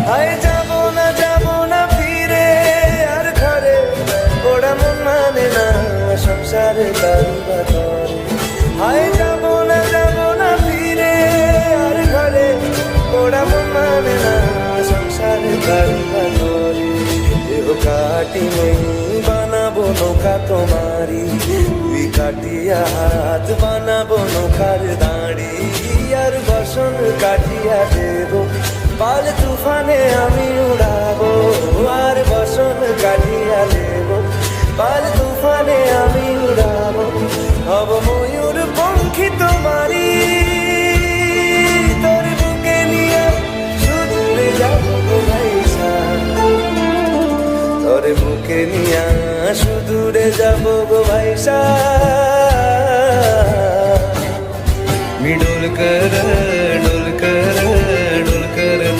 হায় যাব না ফিরে আর ঘরে, ওরা মন মানে না সংসারে কারুবা করে। হায় যাব না ফিরে আর ঘরে, ওরা মন মানে না সংসারে কারুবা করে। দেহ কাটি নেই বানাবো নৌকা তোমারি, দুই কাটিয়া হাত বানাবো নৌকার দাঁড়ি। আর বসন কাটিয়া দেব পাল তুফানে আমি উড়াবো, আর বসন কাটিয়া দেব পাল তুফানে আমি উড়াবো। হব ময়ূর পঙ্খী তোমারি, তোর বুকে নিয়ে সুদূরে যাবো গো ভাইসা, তোর বুকে নিয়ে সুদূরে যাবো গো ভাইসা।